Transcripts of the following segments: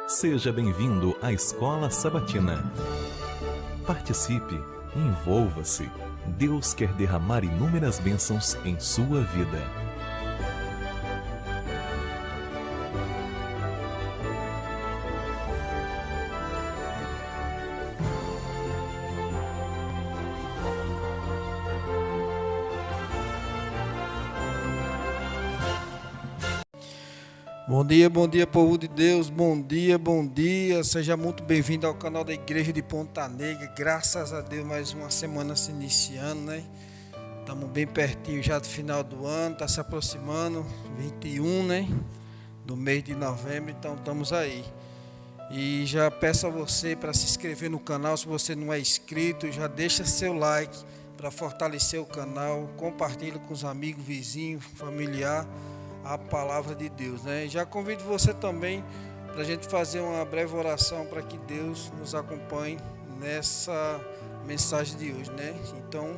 Seja bem-vindo à Escola Sabatina. Participe, envolva-se. Deus quer derramar inúmeras bênçãos em sua vida. Bom dia, povo de Deus, bom dia, seja muito bem-vindo ao canal da Igreja de Ponta Negra. Graças a Deus, mais uma semana se iniciando, né? Estamos bem pertinho já do final do ano, está se aproximando, 21, né? Do mês de novembro, então estamos aí. E já peço a você para se inscrever no canal, se você não é inscrito, já deixa seu like para fortalecer o canal, compartilha com os amigos, vizinhos, familiar, a palavra de Deus, né? Já convido você também para a gente fazer uma breve oração para que Deus nos acompanhe nessa mensagem de hoje, né? Então,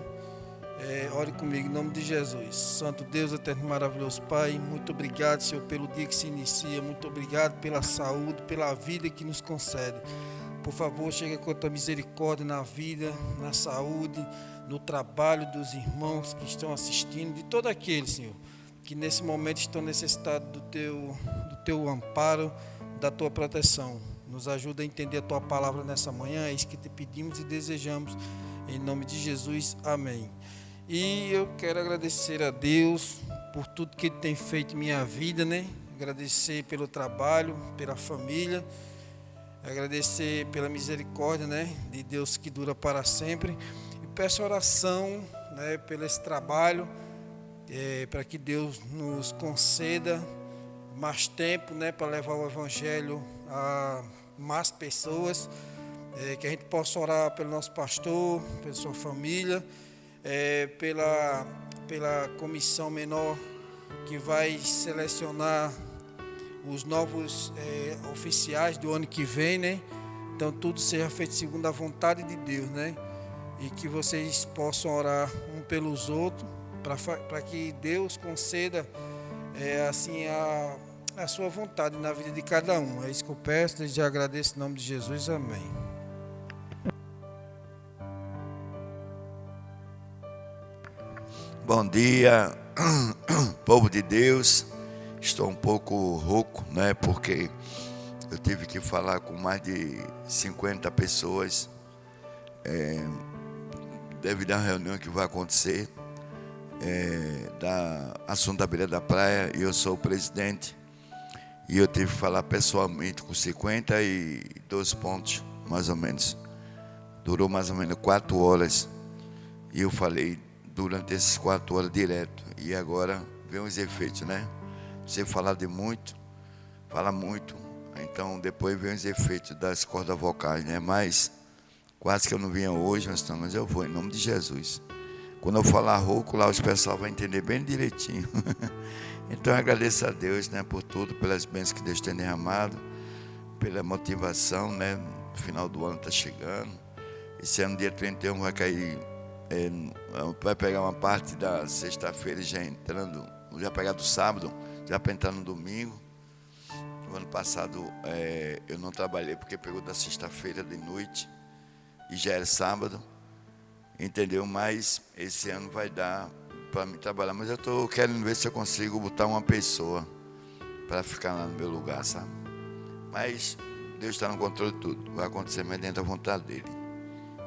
ore comigo em nome de Jesus. Santo Deus, eterno e maravilhoso Pai, muito obrigado, Senhor, pelo dia que se inicia, muito obrigado pela saúde, pela vida que nos concede. Por favor, chega com a tua misericórdia na vida, na saúde, no trabalho dos irmãos que estão assistindo, de todo aquele, Senhor, que nesse momento estão necessitados do teu amparo, da tua proteção. Nos ajuda a entender a tua palavra nessa manhã, é isso que te pedimos e desejamos, em nome de Jesus, amém. E eu quero agradecer a Deus por tudo que Ele tem feito em minha vida, né? Agradecer pelo trabalho, pela família, agradecer pela misericórdia, né? De Deus que dura para sempre. E peço oração, né? Pelo esse trabalho, para que Deus nos conceda mais tempo, né, para levar o Evangelho a mais pessoas, que a gente possa orar pelo nosso pastor, pela sua família, pela comissão menor que vai selecionar os novos oficiais do ano que vem, né? Então tudo seja feito segundo a vontade de Deus, né? E que vocês possam orar um pelos outros, para que Deus conceda assim a sua vontade na vida de cada um. É isso que eu peço, desde já agradeço em nome de Jesus, amém. Bom dia, povo de Deus. Estou um pouco rouco, né? Porque eu tive que falar com mais de 50 pessoas devido à reunião que vai acontecer da Ação da Beira da Praia, e eu sou o presidente, e eu tive que falar pessoalmente com 52 pontos, mais ou menos. Durou mais ou menos 4 horas, e eu falei durante essas 4 horas direto, e agora vem os efeitos, né? Você fala muito, então depois vem os efeitos das cordas vocais, né? Mas quase que eu não vinha hoje, mas eu vou, em nome de Jesus. Quando eu falar rouco, lá os pessoal vai entender bem direitinho. Então eu agradeço a Deus, né, por tudo, pelas bênçãos que Deus tem derramado, pela motivação, né? No final do ano está chegando. Esse ano, dia 31, vai cair, vai pegar uma parte da sexta-feira, já pegar do sábado, já para entrar no domingo. O ano passado eu não trabalhei porque pegou da sexta-feira de noite e já era sábado. Entendeu? Mas esse ano vai dar para mim trabalhar. Mas eu estou querendo ver se eu consigo botar uma pessoa para ficar lá no meu lugar, sabe? Mas Deus está no controle de tudo. Vai acontecer mais dentro da vontade dEle.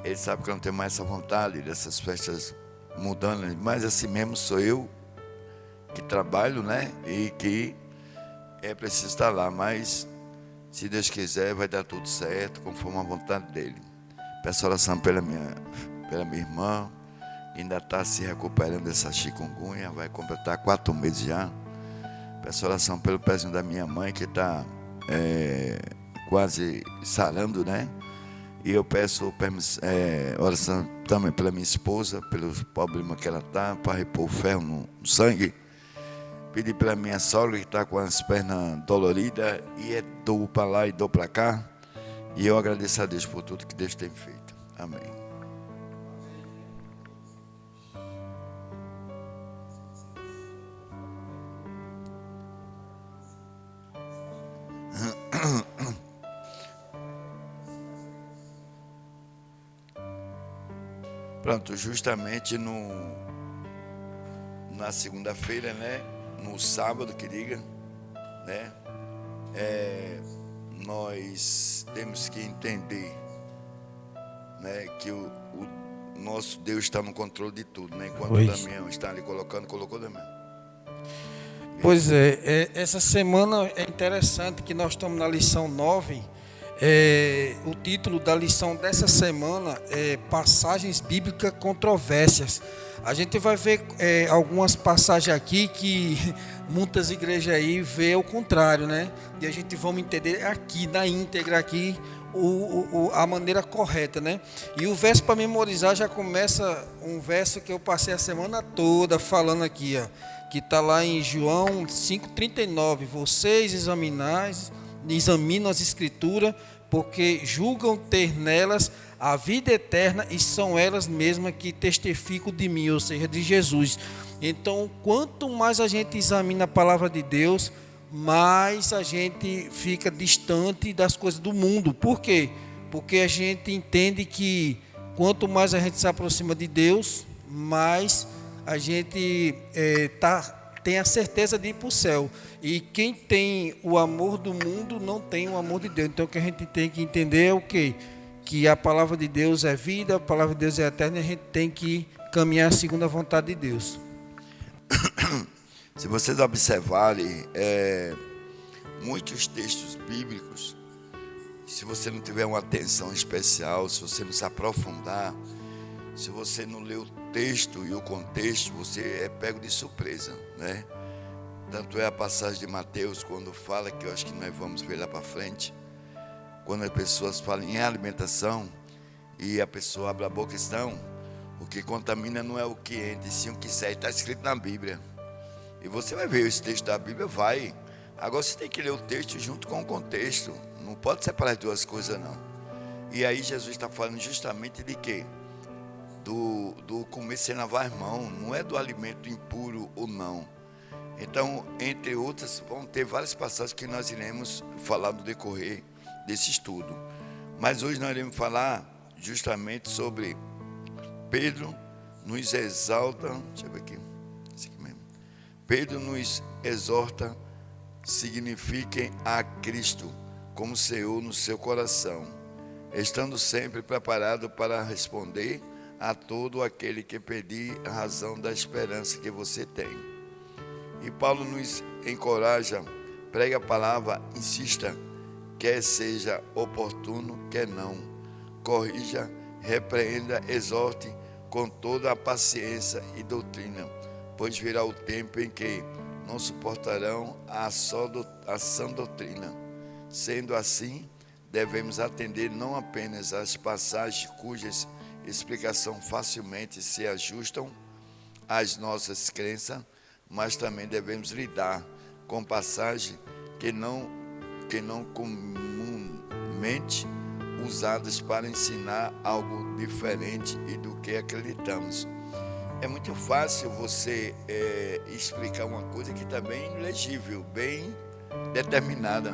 Ele sabe que eu não tenho mais essa vontade dessas festas mudando. Mas assim mesmo sou eu que trabalho, né? E que preciso estar lá. Mas se Deus quiser, vai dar tudo certo, conforme a vontade dEle. Peço oração pela minha irmã, ainda está se recuperando dessa chikungunya, vai completar 4 meses já. Peço oração pelo pezinho da minha mãe, que está quase sarando, né? E eu peço oração também pela minha esposa, pelos problemas que ela está, para repor o ferro no sangue. Pedir pela minha sogra, que está com as pernas doloridas, e é dor para lá e dor para cá. E eu agradeço a Deus por tudo que Deus tem feito. Amém. Pronto, justamente na segunda-feira, né? No sábado, que diga, né? Nós temos que entender, né, que o nosso Deus está no controle de tudo, né? Enquanto o Damião está ali colocou Damião. Pois essa semana é interessante que nós estamos na lição 9. O título da lição dessa semana é Passagens Bíblicas Controvérsias. A gente vai ver algumas passagens aqui que muitas igrejas aí vê o contrário, né? E a gente vamos entender aqui, na íntegra aqui, a maneira correta, né? E o verso para memorizar já começa um verso que eu passei a semana toda falando aqui, ó, que está lá em João 5,39. Vocês examinam as escrituras, porque julgam ter nelas a vida eterna e são elas mesmas que testificam de mim, ou seja, de Jesus. Então, quanto mais a gente examina a palavra de Deus, mais a gente fica distante das coisas do mundo. Por quê? Porque a gente entende que quanto mais a gente se aproxima de Deus, mais a gente tem a certeza de ir para o céu. E quem tem o amor do mundo não tem o amor de Deus. Então o que a gente tem que entender é o quê? Que a palavra de Deus é vida, a palavra de Deus é eterna, e a gente tem que caminhar segundo a vontade de Deus. Se vocês observarem, muitos textos bíblicos, se você não tiver uma atenção especial, se você não se aprofundar, se você não ler o texto e o contexto, você é pego de surpresa, né? Tanto é a passagem de Mateus, quando fala, que eu acho que nós vamos ver lá para frente, quando as pessoas falam em alimentação e a pessoa abre a boca e estão, o que contamina não é o que entra, e sim o que sai. Está escrito na Bíblia. E você vai ver esse texto da Bíblia, vai. Agora você tem que ler o texto junto com o contexto. Não pode separar as duas coisas, não. E aí Jesus está falando justamente de quê? Do comer sem lavar as mãos. Não é do alimento impuro ou não. Então, entre outras, vão ter várias passagens que nós iremos falar no decorrer desse estudo. Mas hoje nós iremos falar justamente sobre Pedro nos exalta. Deixa eu ver aqui. Pedro nos exorta, signifiquem a Cristo como Senhor no seu coração, estando sempre preparado para responder a todo aquele que pedir a razão da esperança que você tem. E Paulo nos encoraja, pregue a palavra, insista, quer seja oportuno, quer não, corrija, repreenda, exorte com toda a paciência e doutrina, pois virá o tempo em que não suportarão a sã doutrina. Sendo assim, devemos atender não apenas às passagens cujas explicação facilmente se ajustam às nossas crenças, mas também devemos lidar com passagens que não comumente usadas para ensinar algo diferente e do que acreditamos. É muito fácil você explicar uma coisa que está bem legível, bem determinada.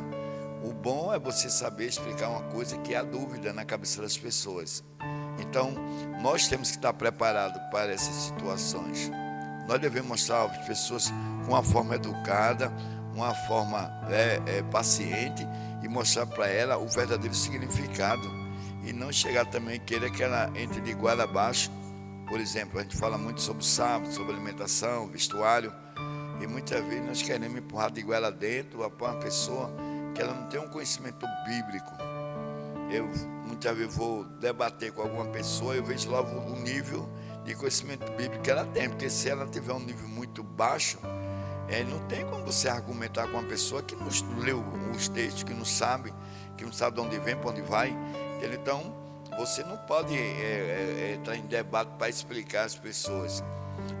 O bom é você saber explicar uma coisa que há dúvida na cabeça das pessoas. Então, nós temos que estar preparados para essas situações. Nós devemos mostrar às pessoas com uma forma educada, uma forma paciente, e mostrar para ela o verdadeiro significado. E não chegar também e querer que ela entre de goela abaixo. Por exemplo, a gente fala muito sobre o sábado, sobre alimentação, vestuário, e muitas vezes nós queremos empurrar de goela dentro para uma pessoa que ela não tem um conhecimento bíblico. Eu muitas vezes vou debater com alguma pessoa, eu vejo logo o nível de conhecimento bíblico que ela tem, porque se ela tiver um nível muito baixo, não tem como você argumentar com uma pessoa que não leu os textos, que não sabe de onde vem, para onde vai. Então, você não pode entrar em debate para explicar às pessoas.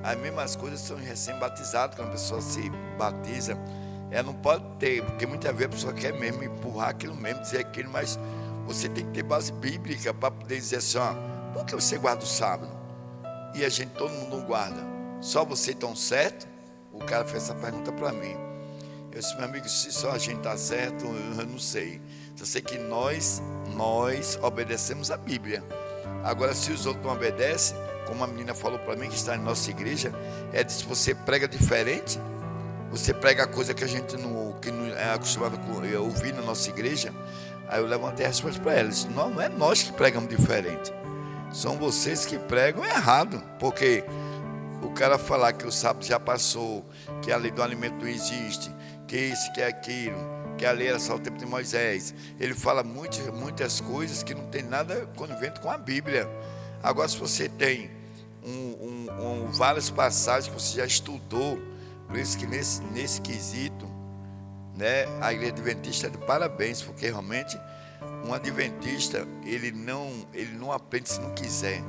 As mesmas coisas são recém-batizados, quando a pessoa se batiza, ela não pode ter, porque muitas vezes a pessoa quer mesmo empurrar aquilo mesmo, dizer aquilo, mas você tem que ter base bíblica para poder dizer assim, ó, por que você guarda o sábado? E todo mundo não guarda. Só você tão certo? O cara fez essa pergunta para mim. Eu disse, meu amigo, se só a gente está certo, eu não sei. Eu sei que nós obedecemos a Bíblia. Agora, se os outros não obedecem, como a menina falou para mim que está em nossa igreja, se você prega diferente, você prega coisa que a gente não é acostumado a ouvir na nossa igreja. Aí eu levantei a resposta para ela, disse, não é nós que pregamos diferente, são vocês que pregam errado, porque o cara falar que o sábado já passou, que a lei do alimento não existe, que isso, que aquilo, que a lei era só o tempo de Moisés, ele fala muitas coisas que não tem nada conivente com a Bíblia. Agora, se você tem várias passagens que você já estudou, por isso que nesse quesito, né, a igreja adventista é de parabéns, porque realmente um adventista ele não aprende se não quiser,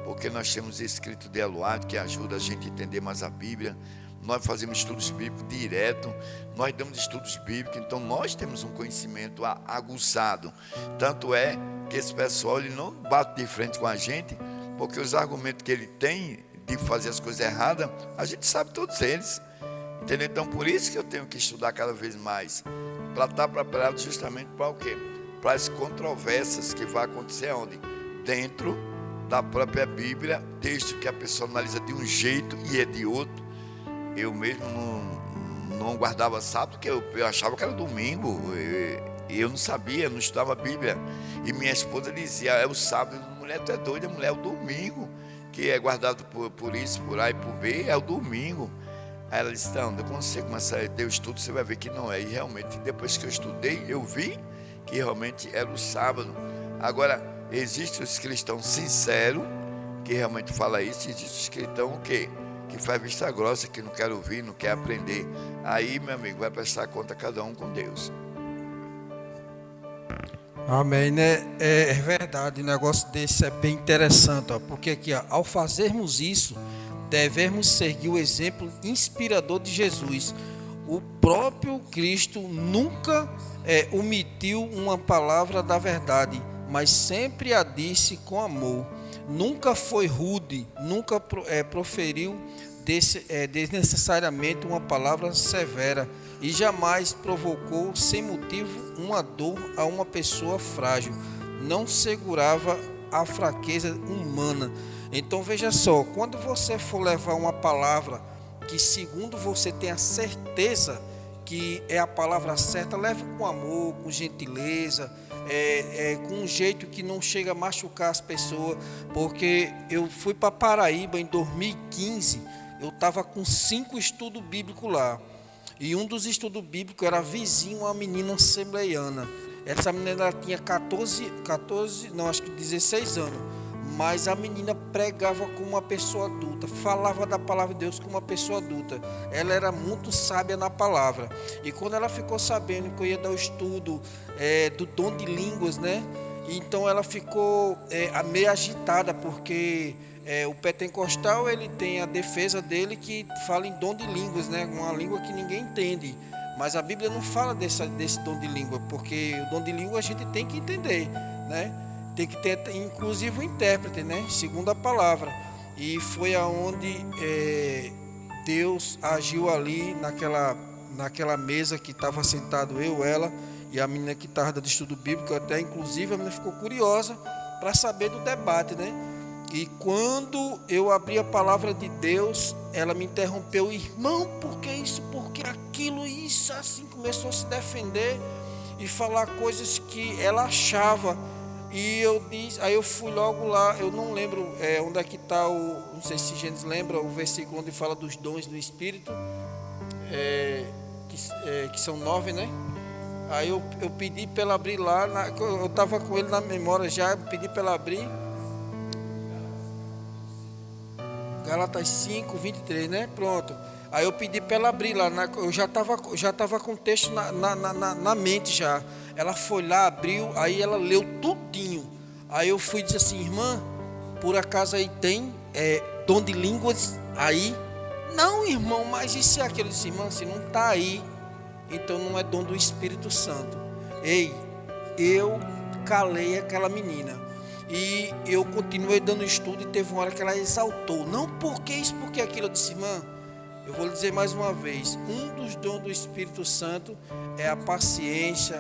porque nós temos escrito de Eloá que ajuda a gente a entender mais a Bíblia. Nós fazemos estudos bíblicos direto, nós damos estudos bíblicos, então nós temos um conhecimento aguçado. Tanto é que esse pessoal ele não bate de frente com a gente, porque os argumentos que ele tem de fazer as coisas erradas, a gente sabe todos eles. Entendeu? Então, por isso que eu tenho que estudar cada vez mais, para estar preparado justamente para o quê? Para as controvérsias que vai acontecer onde? Dentro da própria Bíblia, desde que a pessoa analisa de um jeito e é de outro. Eu mesmo não guardava sábado, porque eu achava que era domingo, e eu não sabia, não estudava a Bíblia. E minha esposa dizia, é o sábado, mulher, tu é doida, mulher, é o domingo, que é guardado por isso, por A e por B, é o domingo. Aí ela disse, não, quando você começar a ter o estudo, você vai ver que não é. E realmente, depois que eu estudei, eu vi que realmente era o sábado. Agora, existem os cristãos sinceros, que realmente falam isso, e existem os cristãos o quê? Que faz vista grossa, que não quer ouvir, não quer aprender. Aí, meu amigo, vai prestar conta cada um com Deus. Amém, né? É verdade, um negócio desse é bem interessante, ó, porque aqui, ó, ao fazermos isso, devemos seguir o exemplo inspirador de Jesus. O próprio Cristo nunca omitiu uma palavra da verdade, mas sempre a disse com amor. Nunca foi rude, nunca proferiu desnecessariamente uma palavra severa e jamais provocou sem motivo uma dor a uma pessoa frágil. Não segurava a fraqueza humana. Então veja só, quando você for levar uma palavra que segundo você tem a certeza que é a palavra certa, leve com amor, com gentileza, com um jeito que não chega a machucar as pessoas, porque eu fui para Paraíba em 2015, eu estava com 5 estudos bíblicos lá, e um dos estudos bíblicos era vizinho a uma menina assembleiana. Essa menina ela tinha 16 anos, mas a menina pregava como uma pessoa adulta, falava da palavra de Deus como uma pessoa adulta. Ela era muito sábia na palavra. E quando ela ficou sabendo que eu ia dar o estudo do dom de línguas, né? Então ela ficou meio agitada, porque o pentecostal ele tem a defesa dele que fala em dom de línguas, né? Uma língua que ninguém entende. Mas a Bíblia não fala desse dom de língua, porque o dom de língua a gente tem que entender, né? Tem que ter inclusive um intérprete, né? Segundo a palavra. E foi aonde Deus agiu ali naquela mesa que estava sentado eu, ela e a menina que estava dando estudo bíblico. Até inclusive a menina ficou curiosa para saber do debate, né? E quando eu abri a palavra de Deus, ela me interrompeu, irmão, por que isso, por que aquilo, isso, assim, começou a se defender e falar coisas que ela achava. E eu disse, aí eu fui logo lá, eu não lembro onde é que está não sei se Gênesis lembra, o versículo onde fala dos dons do Espírito, que são 9, né? Aí eu pedi para ela abrir lá, eu estava com ele na memória já, eu pedi para ela abrir, Gálatas 5, 23, né? Pronto. Aí eu pedi para ela abrir lá, eu já estava com o texto na mente já. Ela foi lá, abriu, aí ela leu tudinho. Aí eu fui e disse assim, irmã, por acaso aí tem dom de línguas aí? Não, irmão, mas isso é aquilo. Eu disse, irmã, se não está aí, então não é dom do Espírito Santo. Ei, eu calei aquela menina. E eu continuei dando estudo e teve uma hora que ela exaltou. Não porque isso, porque aquilo. Eu disse, irmã, eu vou lhe dizer mais uma vez, um dos dons do Espírito Santo é a paciência.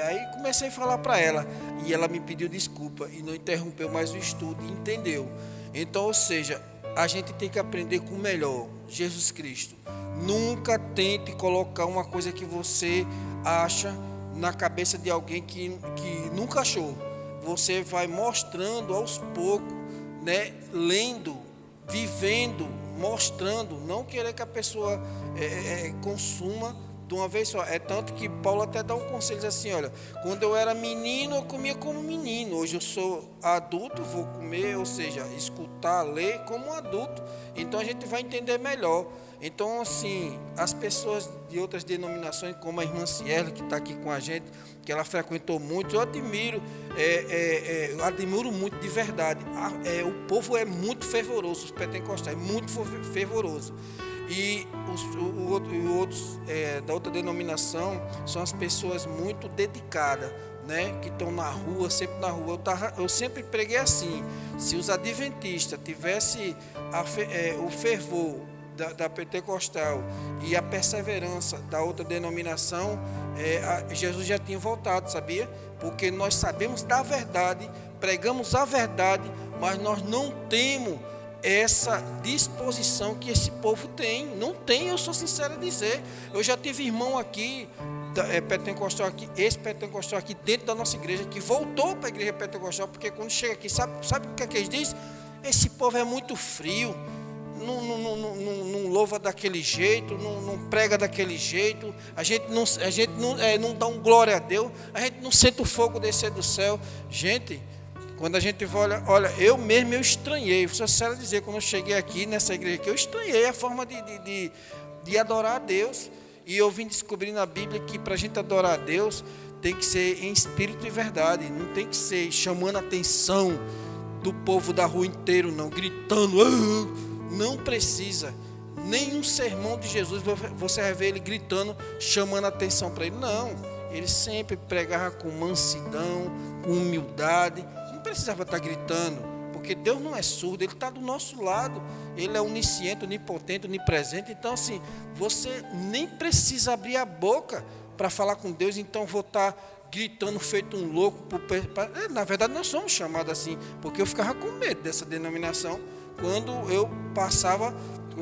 Aí comecei a falar para ela e ela me pediu desculpa e não interrompeu mais o estudo e entendeu. Então, ou seja, a gente tem que aprender com o melhor, Jesus Cristo. Nunca tente colocar uma coisa que você acha na cabeça de alguém que nunca achou. Você vai mostrando aos poucos, né? Lendo, vivendo, mostrando, não querer que a pessoa consuma de uma vez só. É tanto que Paulo até dá um conselho assim, olha, quando eu era menino eu comia como menino, hoje eu sou adulto, vou comer, ou seja, escutar, ler como um adulto. Então a gente vai entender melhor. Então, assim, as pessoas de outras denominações, como a irmã Ciela, que está aqui com a gente, que ela frequentou muito, eu admiro, eu admiro muito de verdade. O povo é muito fervoroso, os pentecostais, muito fervoroso. E os outros da outra denominação são as pessoas muito dedicadas, né, que estão na rua, sempre na rua. Eu sempre preguei assim: se os adventistas tivessem o fervor da pentecostal e a perseverança da outra denominação, Jesus já tinha voltado, sabia? Porque nós sabemos da verdade, pregamos a verdade, mas nós não temos essa disposição que esse povo tem. Não tem, eu sou sincero a dizer. Eu já tive irmão aqui, pentecostal aqui, ex-pentecostal aqui dentro da nossa igreja, que voltou para a igreja pentecostal, porque quando chega aqui, sabe o que é que eles dizem? Esse povo é muito frio, não louva daquele jeito, não prega daquele jeito, a gente não dá um glória a Deus, a gente não sente o fogo descer do céu. Gente, quando a gente olha, eu mesmo estranhei, vou ser dizer, quando eu cheguei aqui nessa igreja aqui, eu estranhei a forma de adorar a Deus. E eu vim descobrir na Bíblia que para a gente adorar a Deus tem que ser em espírito e verdade, não tem que ser chamando a atenção do povo da rua inteiro, não, gritando. Não precisa. Nenhum sermão de Jesus você vai ver ele gritando, chamando a atenção para ele. Não, ele sempre pregava com mansidão, com humildade. Não precisava estar gritando, porque Deus não é surdo, Ele está do nosso lado. Ele é onisciente, onipotente, onipresente. Então, assim, você nem precisa abrir a boca para falar com Deus. Então, vou estar gritando feito um louco. Na verdade, nós somos chamados assim, porque eu ficava com medo dessa denominação. Quando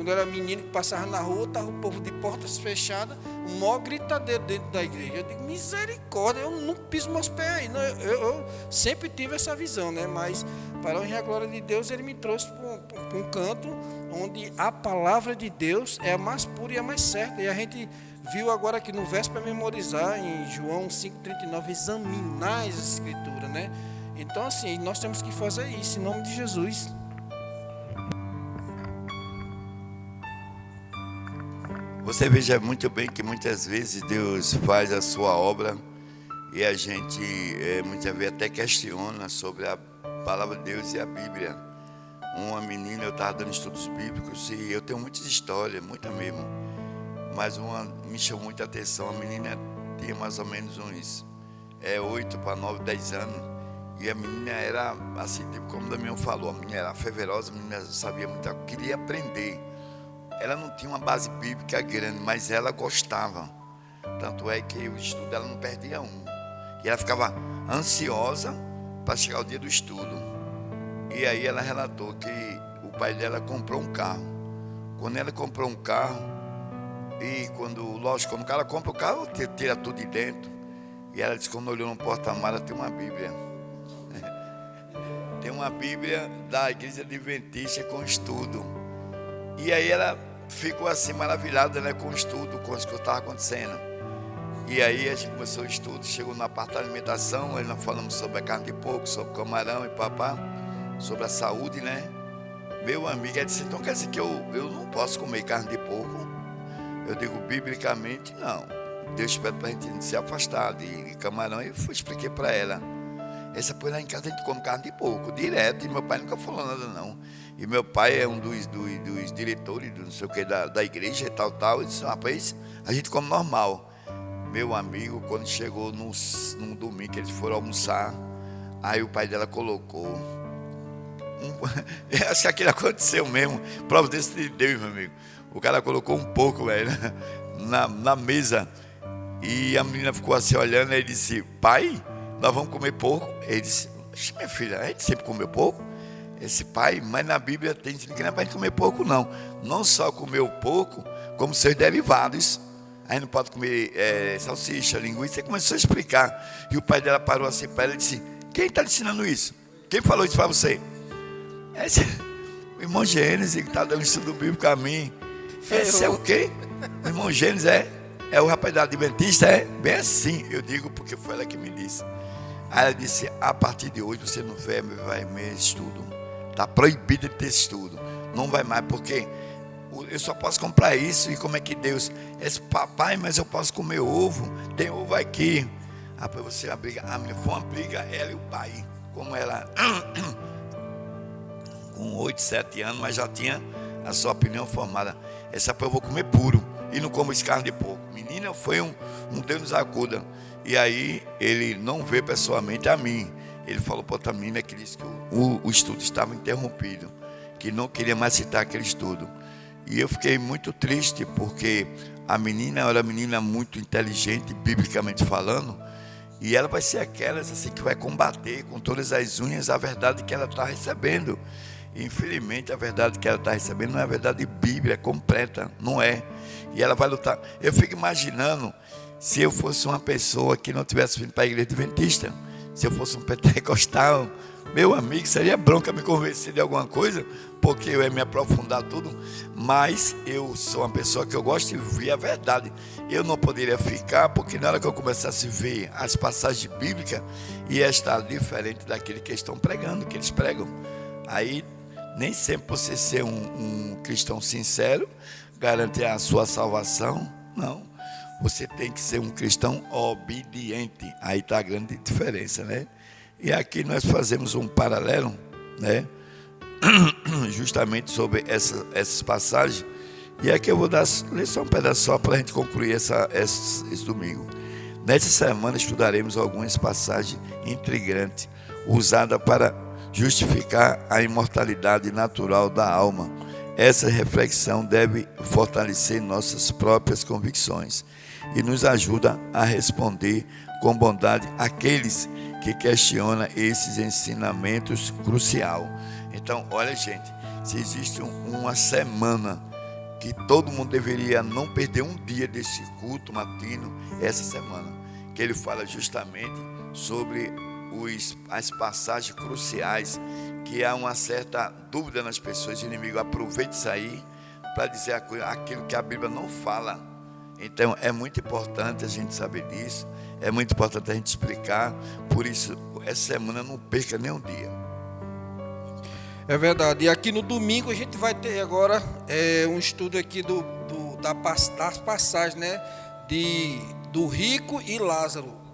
eu era menino, que passava na rua, estava o povo de portas fechadas, um maior gritadeiro dentro da igreja. Eu digo, misericórdia, eu não piso meus pés aí. Não, eu sempre tive essa visão, né? Mas, para a honra e a glória de Deus, Ele me trouxe para um canto onde a palavra de Deus é a mais pura e a mais certa. E a gente viu agora aqui no verso para memorizar, em João 5,39, examinar as escrituras, né? Então, assim, nós temos que fazer isso, em nome de Jesus. Você veja muito bem que muitas vezes Deus faz a sua obra e a gente muitas vezes até questiona sobre a palavra de Deus e a Bíblia. Uma menina, eu estava dando estudos bíblicos e eu tenho muitas histórias, muita mesmo, mas uma me chamou muita atenção. A menina tinha mais ou menos uns 8 para 9, 10 anos, e a menina era assim, tipo como o Damião falou, a menina era fervorosa, a menina sabia muito, queria aprender. Ela não tinha uma base bíblica grande, mas ela gostava. Tanto é que o estudo dela não perdia um. E ela ficava ansiosa para chegar o dia do estudo. E aí ela relatou que o pai dela comprou um carro. Quando ela comprou um carro, e lógico, quando o cara compra o carro, tira tudo de dentro. E ela disse que quando olhou no porta-mala, tem uma Bíblia. Tem uma Bíblia da Igreja Adventista com estudo. E aí ela ficou assim maravilhada, né, com o estudo, com o que estava acontecendo. E aí a gente começou o estudo, chegou na parte da alimentação, nós falamos sobre a carne de porco, sobre camarão e papá, sobre a saúde, né? Meu amigo, ele disse, então quer dizer que eu não posso comer carne de porco? Eu digo, biblicamente, não. Deus pede para a gente se afastar de camarão, e eu expliquei para ela. Essa pois lá em casa a gente come carne de porco, direto, e meu pai nunca falou nada não. E meu pai é um dos diretores, não sei o que, da igreja e tal, e disse, rapaz, a gente come normal. Meu amigo, quando chegou num domingo que eles foram almoçar, aí o pai dela colocou, acho que aquilo aconteceu mesmo, prova desse de Deus, meu amigo. O cara colocou um porco, velho, na mesa, e a menina ficou assim olhando, e ele disse, pai, nós vamos comer porco? Ele disse, minha filha, a gente sempre comeu porco? esse pai, mas na Bíblia tem que não é para comer porco, não. Não só comer o porco, como seus derivados. Aí não pode comer salsicha, linguiça. Ele começou a explicar. E o pai dela parou assim para ela e disse: quem está lhe ensinando isso? Quem falou isso para você? O irmão Gênesis, que está dando estudo bíblico a mim. Esse é o quê? O irmão Gênesis é o rapaz da Adventista, é? Bem assim, eu digo porque foi ela que me disse. Aí ela disse: a partir de hoje você não vai mais estudo. Está proibido de ter estudo. Não vai mais, porque eu só posso comprar isso. E como é que Deus? Esse papai, mas eu posso comer ovo. Tem ovo aqui. Rapaz, você a briga. A minha foi uma briga, ela e o pai. Como ela, com 8, 7 anos, mas já tinha a sua opinião formada. Essa eu vou comer puro e não como esse carne de porco. Menina, foi um Deus nos acuda. E aí ele não veio pessoalmente a mim. Ele falou para outra menina que disse que o estudo estava interrompido, que não queria mais citar aquele estudo. E eu fiquei muito triste, porque a menina era uma menina muito inteligente, biblicamente falando, e ela vai ser aquelas assim que vai combater com todas as unhas a verdade que ela está recebendo. E, infelizmente, a verdade que ela está recebendo não é a verdade bíblica completa, não é. E ela vai lutar. Eu fico imaginando se eu fosse uma pessoa que não tivesse vindo para a igreja adventista, se eu fosse um pentecostal, meu amigo, seria bronca me convencer de alguma coisa, porque eu ia me aprofundar tudo. Mas eu sou uma pessoa que eu gosto de ver a verdade. Eu não poderia ficar, porque na hora que eu começasse a ver as passagens bíblicas, ia estar diferente daquele que estão pregando, que eles pregam. Aí, nem sempre você ser um cristão sincero garante a sua salvação. Não, você tem que ser um cristão obediente. Aí está a grande diferença, né? E aqui nós fazemos um paralelo, né? Justamente sobre essas passagens. E aqui eu vou ler só um pedaço só para a gente concluir esse domingo. Nessa semana estudaremos algumas passagens intrigantes, usadas para justificar a imortalidade natural da alma. Essa reflexão deve fortalecer nossas próprias convicções e nos ajuda a responder com bondade àqueles que questionam esses ensinamentos cruciais. Então, olha, gente, se existe uma semana que todo mundo deveria não perder um dia desse culto matino, essa semana, que ele fala justamente sobre as passagens cruciais, que há uma certa dúvida nas pessoas. O inimigo aproveita isso aí para dizer aquilo que a Bíblia não fala. Então é muito importante a gente saber disso, é muito importante a gente explicar. Por isso, essa semana não perca nem um dia. É verdade. E aqui no domingo a gente vai ter agora um estudo aqui das passagens, né, do rico e Lázaro.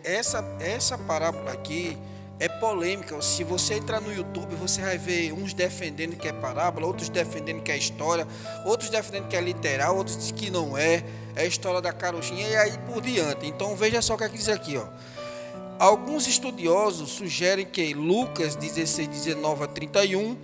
Essa parábola aqui é polêmica. Se você entrar no YouTube, você vai ver uns defendendo que é parábola, outros defendendo que é história, outros defendendo que é literal, outros dizem que não é a história da carochinha e aí por diante. Então veja só o que é que diz aqui, ó. Alguns estudiosos sugerem que Lucas 16, 19 a 31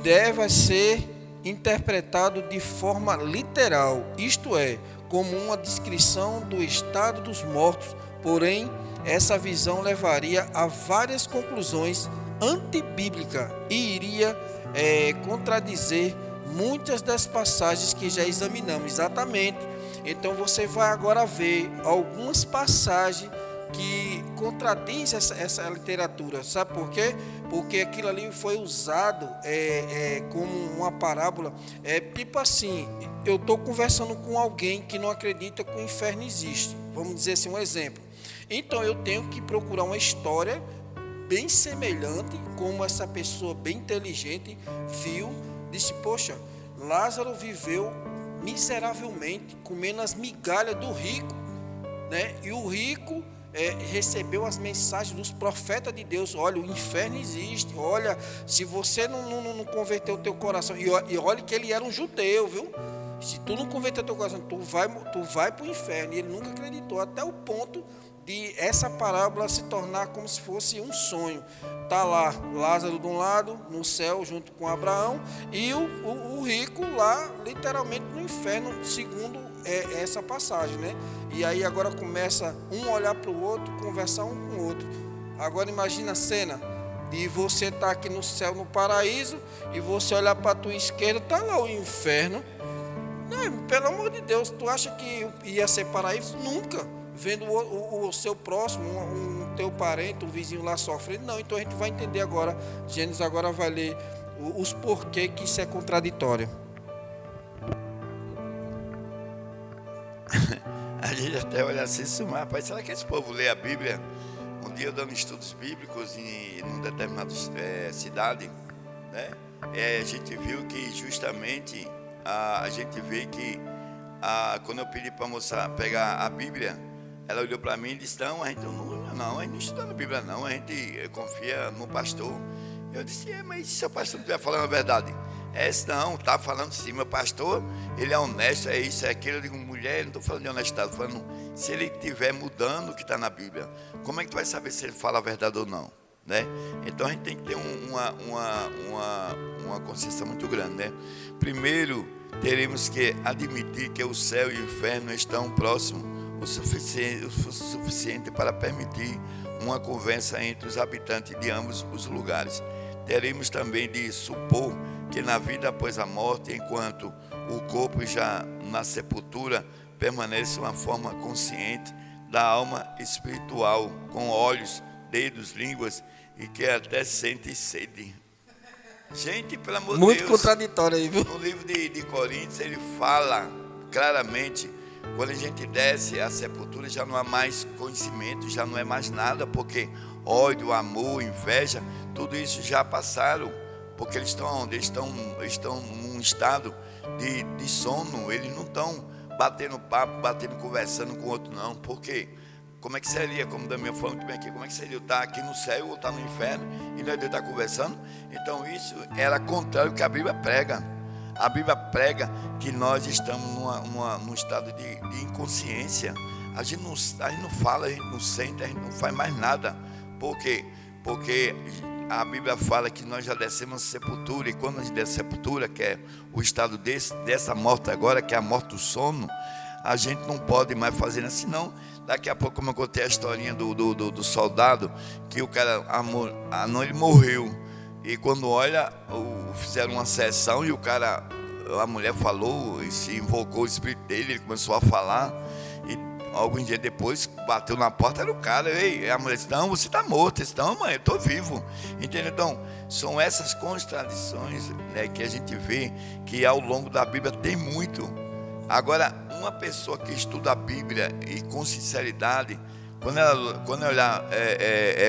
deve ser interpretado de forma literal, isto é, como uma descrição do estado dos mortos. Porém, essa visão levaria a várias conclusões antibíblicas e iria contradizer muitas das passagens que já examinamos. Exatamente. Então você vai agora ver algumas passagens que contradiz essa literatura. Sabe por quê? Porque aquilo ali foi usado como uma parábola. Tipo assim, eu estou conversando com alguém que não acredita que o inferno existe. Vamos dizer assim, um exemplo. Então eu tenho que procurar uma história bem semelhante, como essa pessoa bem inteligente viu, disse: poxa, Lázaro viveu miseravelmente, comendo as migalhas do rico, né? E o rico recebeu as mensagens dos profetas de Deus: olha, o inferno existe, olha, se você não converter o teu coração, e olha que ele era um judeu, viu? Se tu não converter o teu coração, tu vai para o inferno. E ele nunca acreditou, até o ponto de essa parábola se tornar como se fosse um sonho. Está lá Lázaro de um lado, no céu, junto com Abraão, e o rico lá, literalmente no inferno, segundo essa passagem, né? E aí agora começa um olhar para o outro, conversar um com o outro. Agora imagina a cena, de você estar aqui no céu, no paraíso, e você olhar para a tua esquerda, está lá o inferno. Não, pelo amor de Deus, tu acha que ia ser paraíso? Nunca. Vendo o seu próximo, um teu parente, um vizinho lá sofrendo. Não, então a gente vai entender agora. Gênesis agora vai ler os porquê que isso é contraditório. A gente até olha assim, rapaz, será que esse povo lê a Bíblia? Um dia eu dando estudos bíblicos em uma determinada cidade, né? A gente viu que justamente a gente vê que quando eu pedi para a moça pegar a Bíblia, ela olhou para mim e disse: não, a gente não estuda a Bíblia não, a gente confia no pastor. Eu disse: mas se o pastor não estiver falando a verdade? Não, está falando sim, meu pastor, ele é honesto, é isso, é aquilo. Eu digo: mulher, não estou falando de honestidade, estou falando se ele estiver mudando o que está na Bíblia, como é que tu vai saber se ele fala a verdade ou não, né? Então a gente tem que ter uma consciência muito grande, né? Primeiro, teremos que admitir que o céu e o inferno estão próximos o suficiente para permitir uma conversa entre os habitantes de ambos os lugares. Teremos também de supor que na vida após a morte, enquanto o corpo já na sepultura permanece uma forma consciente da alma espiritual, com olhos, dedos, línguas, e que até sente sede. Gente, pelo amor de Deus, muito contraditório aí, viu? No livro de Coríntios ele fala claramente: quando a gente desce a sepultura já não há mais conhecimento, já não é mais nada, porque ódio, amor, inveja, tudo isso já passaram, porque eles estão onde? Eles estão num estado de sono, eles não estão batendo papo, conversando com o outro não. Por quê? Como é que seria, como o Damião falou muito bem aqui, como é que seria eu estar aqui no céu ou estar no inferno e nós dois estar conversando? Então isso era contrário ao que a Bíblia prega. A Bíblia prega que nós estamos num estado de inconsciência. A gente não fala, a gente não sente, a gente não faz mais nada. Por quê? Porque a Bíblia fala que nós já descemos a sepultura, e quando a gente desce a sepultura, que é o estado dessa morte agora, que é a morte do sono, a gente não pode mais fazer assim, não. Daqui a pouco, como eu contei a historinha do soldado, que o cara, ele morreu, e quando olha, fizeram uma sessão e a mulher falou e se invocou o espírito dele, ele começou a falar, e alguns dias depois bateu na porta, era o cara. E a mulher disse: não, você está morto. Ele disse: não, mãe, eu estou vivo. Entendeu? Então, são essas contradições, né, que a gente vê que ao longo da Bíblia tem muito. Agora, uma pessoa que estuda a Bíblia e com sinceridade, quando ela olhar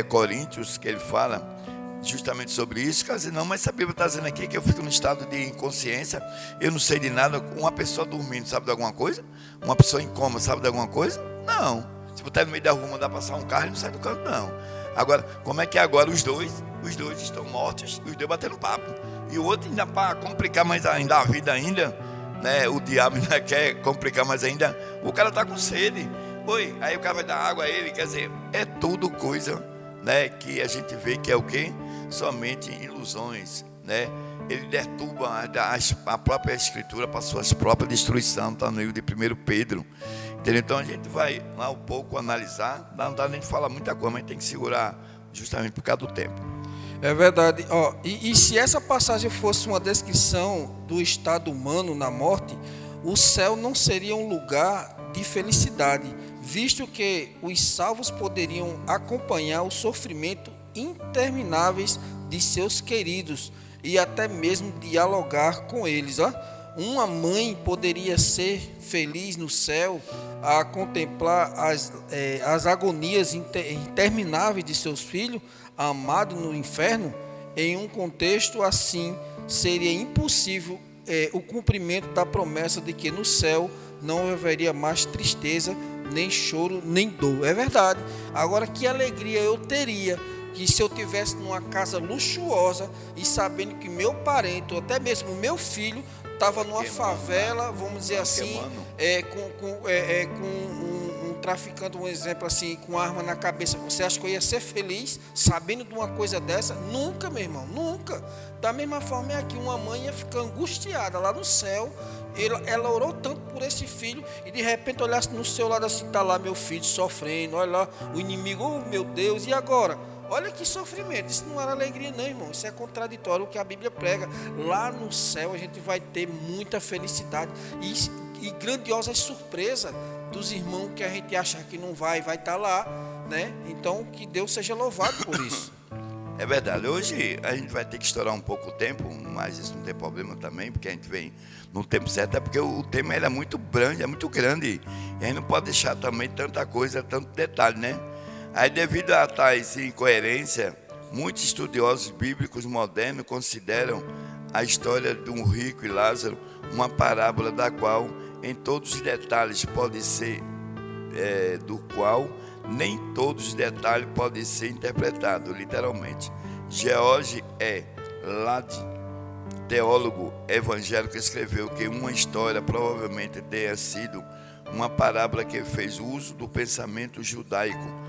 Coríntios, que ele fala justamente sobre isso, quer dizer: não, mas a Bíblia está dizendo aqui que eu fico no estado de inconsciência, eu não sei de nada. Uma pessoa dormindo sabe de alguma coisa? Uma pessoa em coma sabe de alguma coisa? Não. Se botar no meio da rua, mandar passar um carro, ele não sai do canto, não. Agora, como é que agora os dois estão mortos, os dois batendo papo, e o outro ainda para complicar mais ainda a vida ainda, né? O diabo ainda quer complicar mais ainda, o cara está com sede. Aí o cara vai dar água a ele. Quer dizer, é tudo coisa, né, que a gente vê que é o quê? Somente ilusões, né? Ele deturba a própria Escritura para sua própria destruição. Está no livro de 1 Pedro. Entendeu? Então a gente vai lá um pouco analisar. Não dá nem de falar muita coisa, mas a gente tem que segurar justamente por causa do tempo. É verdade. E se essa passagem fosse uma descrição do estado humano na morte, o céu não seria um lugar de felicidade, visto que os salvos poderiam acompanhar o sofrimento intermináveis de seus queridos e até mesmo dialogar com eles. Uma mãe poderia ser feliz no céu a contemplar as agonias intermináveis de seus filhos amados no inferno. Em um contexto assim, seria impossível o cumprimento da promessa de que no céu não haveria mais tristeza, nem choro, nem dor. É verdade. Agora, que alegria eu teria que se eu tivesse numa casa luxuosa e sabendo que meu parente, ou até mesmo meu filho, estava numa favela, vamos dizer assim, com um traficante, um exemplo assim, com arma na cabeça. Você acha que eu ia ser feliz sabendo de uma coisa dessa? Nunca, meu irmão, nunca. Da mesma forma, é aqui uma mãe ia ficar angustiada lá no céu. Ela orou tanto por esse filho, e de repente olhasse no seu lado assim: está lá meu filho sofrendo, olha lá o inimigo, oh meu Deus, e agora? Olha que sofrimento, isso não era alegria não, irmão, isso é contraditório o que a Bíblia prega. Lá no céu a gente vai ter muita felicidade e grandiosas surpresas dos irmãos que a gente acha que não vai estar lá, né? Então que Deus seja louvado por isso. É verdade, hoje a gente vai ter que estourar um pouco o tempo, mas isso não tem problema também, porque a gente vem no tempo certo, é porque o tema ele é muito grande, e a gente não pode deixar também tanta coisa, tanto detalhe, né? Aí, devido a tais incoerência, muitos estudiosos bíblicos modernos consideram a história de um rico e Lázaro uma parábola da qual, em todos os detalhes, pode ser, nem todos os detalhes podem ser interpretados, literalmente. George Lade, teólogo evangélico, escreveu que uma história provavelmente tenha sido uma parábola que fez uso do pensamento judaico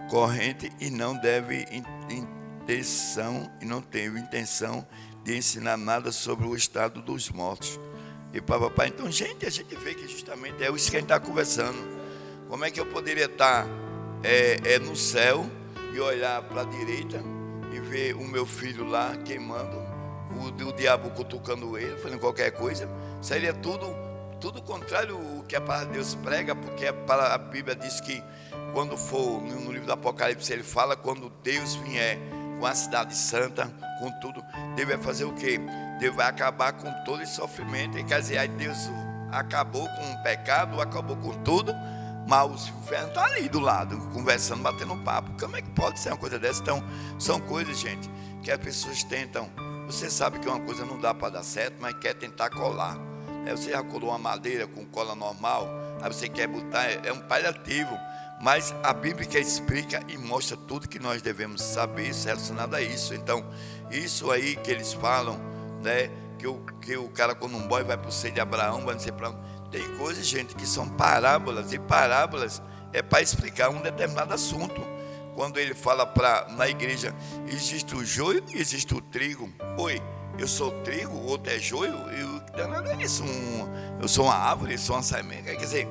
corrente e não teve intenção de ensinar nada sobre o estado dos mortos. E papai, então, gente, a gente vê que justamente é isso que a gente está conversando. Como é que eu poderia estar no céu e olhar para a direita e ver o meu filho lá queimando, o diabo cutucando ele, fazendo qualquer coisa? Seria tudo contrário ao que a palavra de Deus prega, porque a Bíblia diz que quando for no livro do Apocalipse, ele fala quando Deus vier com a cidade santa, com tudo, Deus vai fazer o quê? Deus vai acabar com todo esse sofrimento. E quer dizer, aí Deus acabou com o pecado, acabou com tudo, mas o inferno está ali do lado, conversando, batendo papo. Como é que pode ser uma coisa dessa? Então, são coisas, gente, que as pessoas tentam. Você sabe que uma coisa não dá para dar certo, mas quer tentar colar. Você já colou uma madeira com cola normal, aí você quer botar, é um paliativo. Mas a Bíblia explica e mostra tudo que nós devemos saber relacionado a isso. Então, isso aí que eles falam, né, que o cara quando um boy vai para o seio de Abraão, vai não sei para onde. Tem coisas, gente, que são parábolas, e parábolas é para explicar um determinado assunto. Quando ele fala na igreja, existe o joio e existe o trigo. Oi, eu sou trigo, o outro é joio, eu sou uma árvore, eu sou uma semente. Quer dizer,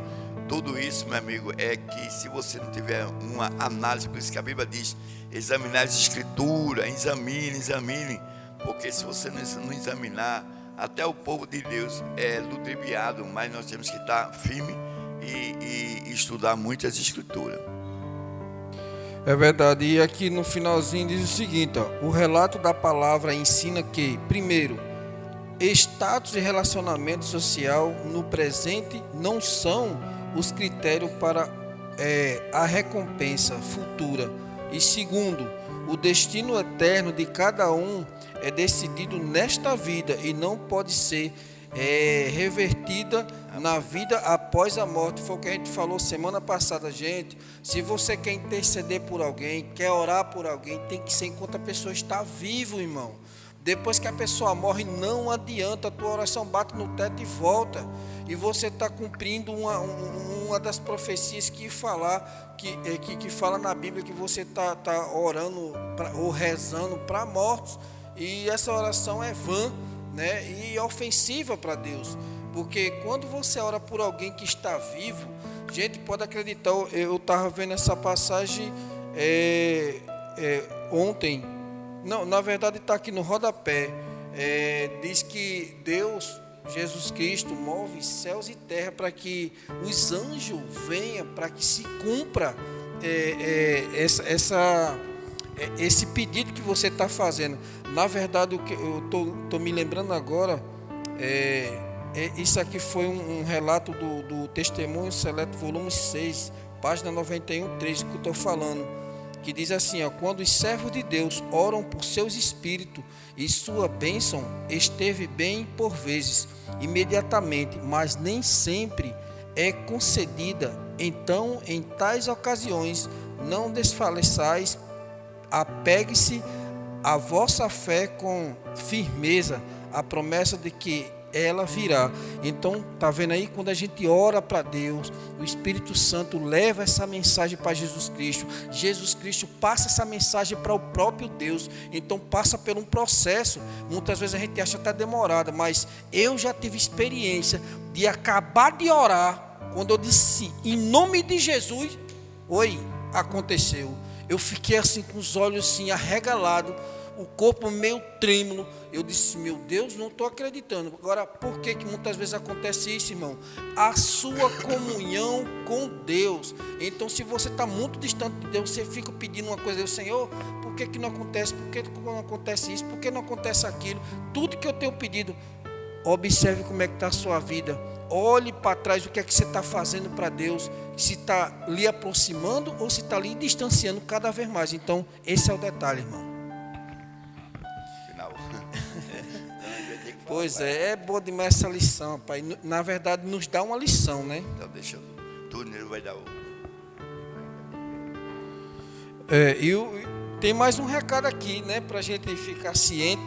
tudo isso, meu amigo, é que se você não tiver uma análise, por isso que a Bíblia diz, examinar as escrituras, examine, porque se você não examinar, até o povo de Deus é ludibriado, mas nós temos que estar firme e estudar muito as escrituras. É verdade, e aqui no finalzinho diz o seguinte, ó, o relato da palavra ensina que, primeiro, status e relacionamento social no presente não são os critérios para a recompensa futura. E segundo, o destino eterno de cada um é decidido nesta vida e não pode ser revertida na vida após a morte. Foi o que a gente falou semana passada, gente. Se você quer interceder por alguém, quer orar por alguém, tem que ser enquanto a pessoa está viva, irmão. Depois que a pessoa morre, não adianta, a tua oração bate no teto e volta. E você está cumprindo uma das profecias que fala na Bíblia, que você está orando ou rezando para mortos. E essa oração é vã, né, e ofensiva para Deus. Porque quando você ora por alguém que está vivo, gente, pode acreditar, eu estava vendo essa passagem ontem. Não, na verdade está aqui no rodapé. Diz que Deus, Jesus Cristo, move céus e terra para que os anjos venham, para que se cumpra esse pedido que você está fazendo. Na verdade, o que eu estou me lembrando agora, isso aqui foi um relato do Testemunho Seleto, volume 6, página 91, 3, que eu estou falando. Que diz assim, ó, quando os servos de Deus oram por seus espíritos e sua bênção esteve bem por vezes, imediatamente, mas nem sempre é concedida. Então, em tais ocasiões, não desfaleçais, apegue-se a vossa fé com firmeza, a promessa de que ela virá. Então, tá vendo aí, quando a gente ora para Deus, o Espírito Santo leva essa mensagem para Jesus Cristo. Jesus Cristo passa essa mensagem para o próprio Deus. Então, passa por um processo. Muitas vezes a gente acha até demorada, mas eu já tive experiência de acabar de orar, quando eu disse em nome de Jesus, aconteceu. Eu fiquei assim com os olhos assim arregalados, o corpo meio trêmulo. Eu disse, meu Deus, não estou acreditando. Agora, por que muitas vezes acontece isso, irmão? A sua comunhão com Deus. Então, se você está muito distante de Deus, você fica pedindo uma coisa, Senhor, por que não acontece? Por que não acontece isso? Por que não acontece aquilo? Tudo que eu tenho pedido, observe como é que está a sua vida. Olhe para trás o que é que você está fazendo para Deus. Se está lhe aproximando ou se está lhe distanciando cada vez mais. Então, esse é o detalhe, irmão. Pois é bom demais essa lição, pai. Na verdade, nos dá uma lição, né? Então, deixa eu... Túnel vai dar o... Tem mais um recado aqui, né? Para a gente ficar ciente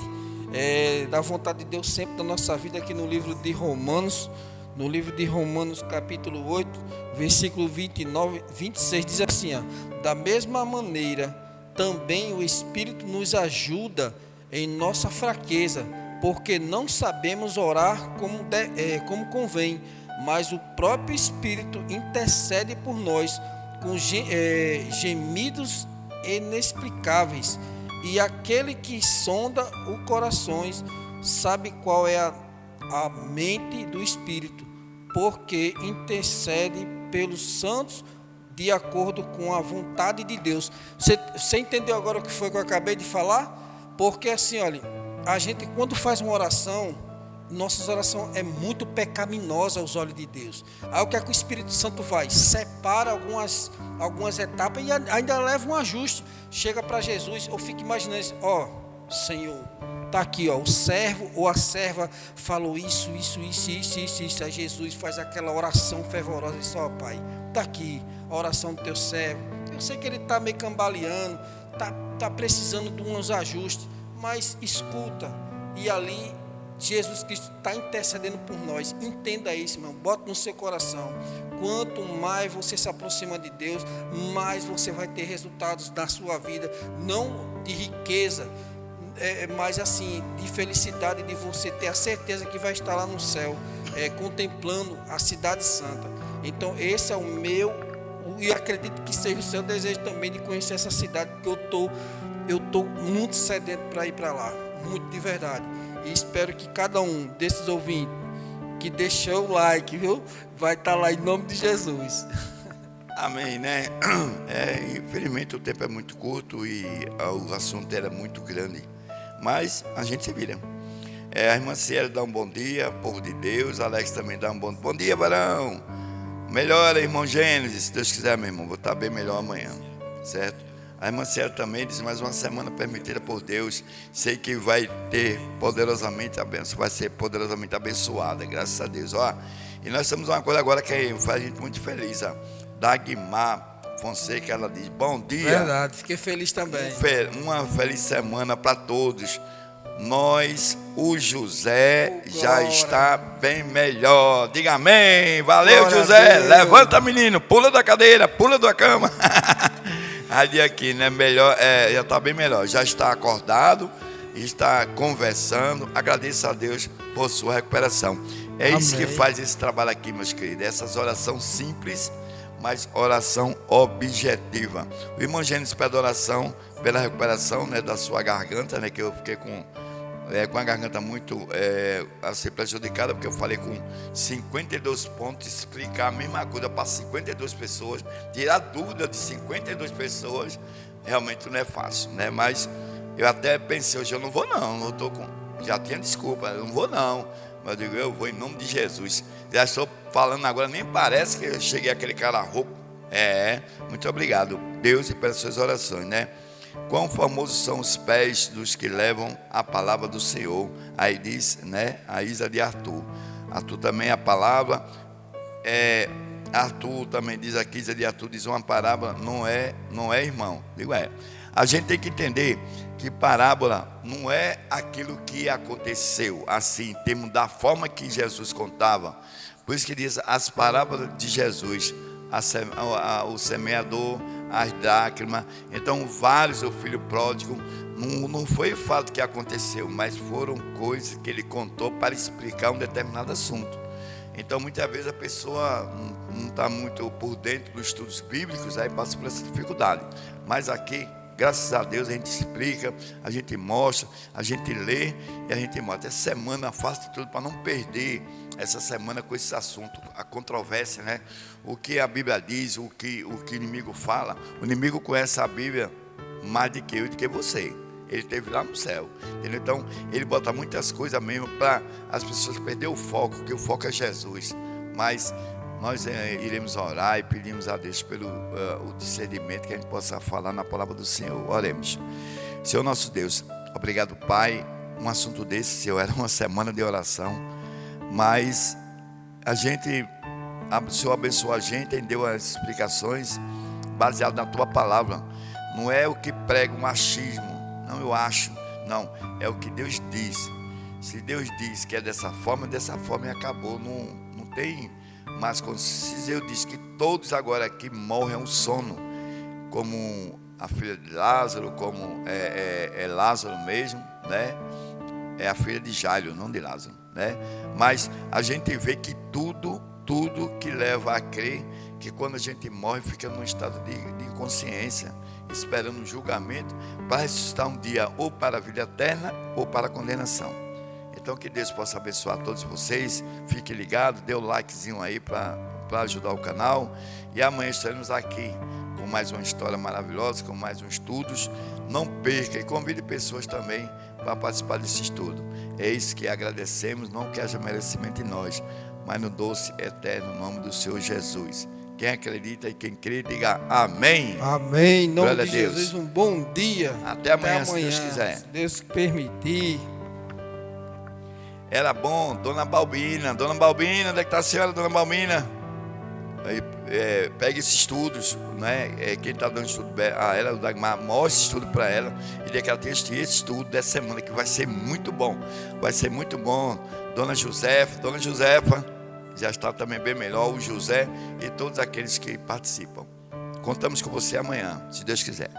da vontade de Deus sempre na nossa vida, aqui no livro de Romanos. No livro de Romanos, capítulo 8, versículo 29, 26, diz assim, ó, da mesma maneira, também o Espírito nos ajuda em nossa fraqueza, porque não sabemos orar como convém, mas o próprio Espírito intercede por nós com gemidos inexplicáveis, e aquele que sonda os corações sabe qual é a mente do Espírito, porque intercede pelos santos de acordo com a vontade de Deus. Você entendeu agora o que foi que eu acabei de falar? Porque assim, olha, a gente quando faz uma oração, nossa oração é muito pecaminosa aos olhos de Deus. Aí o que é que o Espírito Santo vai? Separa algumas etapas e ainda leva um ajuste. Chega para Jesus, eu fico imaginando isso, Senhor, está aqui, o servo ou a serva falou isso. Aí Jesus faz aquela oração fervorosa e diz, Pai, está aqui a oração do teu servo. Eu sei que ele está meio cambaleando, está precisando de uns ajustes, mas escuta. E ali Jesus Cristo está intercedendo por nós. Entenda isso, irmão. Bota no seu coração. Quanto mais você se aproxima de Deus, mais você vai ter resultados na sua vida. Não de riqueza, mas assim, de felicidade, de você ter a certeza que vai estar lá no céu, contemplando a cidade santa. Então esse é o meu, e acredito que seja o seu desejo também, de conhecer essa cidade, porque eu estou muito sedento para ir para lá, muito de verdade. E espero que cada um desses ouvintes que deixou o like, viu, vai estar lá em nome de Jesus. Amém, né? Infelizmente o tempo é muito curto e o assunto era muito grande, mas a gente se vira. A irmã Cielo dá um bom dia, povo de Deus. Alex também dá um bom dia, varão. Melhora, irmão Gênesis, se Deus quiser, meu irmão, vou estar bem melhor amanhã, certo? A irmã Cielo também diz, mais uma semana permitida por Deus. Sei que vai ter vai ser poderosamente abençoada, graças a Deus. E nós temos uma coisa agora que faz a gente muito feliz, Dagmar Fonseca, ela diz, bom dia. Verdade, fiquei feliz também. Uma feliz semana para todos. O José já está bem melhor. Diga amém. Valeu, glória José. Levanta, menino. Pula da cadeira, pula da cama. Ali aqui, né? Melhor, já está bem melhor. Já está acordado, está conversando. Agradeço a Deus por sua recuperação. Amém. Isso que faz esse trabalho aqui, meus queridos. Essas orações simples, mas oração objetiva. O irmão Gênesis pede oração pela recuperação, né, da sua garganta, né, que eu fiquei com a garganta muito a ser prejudicada, porque eu falei com 52 pontos, explicar a mesma coisa para 52 pessoas, tirar dúvida de 52 pessoas, realmente não é fácil, né? Mas eu até pensei, hoje eu não vou não, eu tô já tinha desculpa, eu não vou não, mas eu digo, eu vou em nome de Jesus. Já estou falando agora, nem parece que eu cheguei aquele cara rouco. Muito obrigado, Deus, e pelas suas orações, né? Quão famosos são os pés dos que levam a palavra do Senhor. Aí diz, né, a Isa de Arthur. Arthur também a palavra. Arthur também diz aqui, Isa de Arthur diz uma parábola, não é irmão. Digo, a gente tem que entender que parábola não é aquilo que aconteceu, assim, em termos da forma que Jesus contava. Por isso que diz as parábolas de Jesus, o semeador, as dracmas. Então vários, o filho pródigo, não foi o fato que aconteceu, mas foram coisas que ele contou para explicar um determinado assunto. Então, muitas vezes a pessoa não está muito por dentro dos estudos bíblicos, aí passa por essa dificuldade. Mas aqui, graças a Deus, a gente explica, a gente mostra, a gente lê e a gente mostra. Essa semana faça de tudo para não perder essa semana com esse assunto, a controvérsia, né? O que a Bíblia diz, o que o inimigo fala. O inimigo conhece a Bíblia mais do que eu e do que você. Ele esteve lá no céu, entendeu? Então ele bota muitas coisas mesmo para as pessoas perderem o foco, que o foco é Jesus. Mas nós iremos orar e pedimos a Deus pelo o discernimento que a gente possa falar na palavra do Senhor. Oremos. Senhor nosso Deus, obrigado, Pai. Um assunto desse, Senhor, era uma semana de oração, mas o Senhor abençoou a gente e deu as explicações baseadas na Tua palavra. Não é o que prega o machismo, não, eu acho, não, é o que Deus diz. Se Deus diz que é dessa forma e acabou, não tem mais. Se Deus diz que todos agora aqui morrem é um sono, como a filha de Lázaro, como é Lázaro mesmo, né? É a filha de Jairo, não de Lázaro, né? Mas a gente vê que tudo que leva a crer que quando a gente morre fica num estado de inconsciência, esperando um julgamento para ressuscitar um dia ou para a vida eterna ou para a condenação. Então que Deus possa abençoar todos vocês. Fique ligado, dê o likezinho aí para ajudar o canal. E amanhã estaremos aqui com mais uma história maravilhosa, com mais uns estudos. Não perca e convide pessoas também para participar desse estudo. É isso que agradecemos, não que haja merecimento em nós, mas no doce eterno nome do Senhor Jesus. Quem acredita e quem crê, diga amém. Amém. Em nome Glória de a Deus. Jesus, um bom dia. Até amanhã, se Deus quiser. Se Deus permitir. Era bom, Dona Balbina, onde é que está a senhora, Dona Balbina? Aí, pega esses estudos, né? Quem está dando estudo a ela, o Dagmar, mostra esse estudo para ela e de que ela tenha esse estudo dessa semana, que vai ser muito bom. Vai ser muito bom. Dona Josefa, já está também bem melhor, o José e todos aqueles que participam. Contamos com você amanhã, se Deus quiser.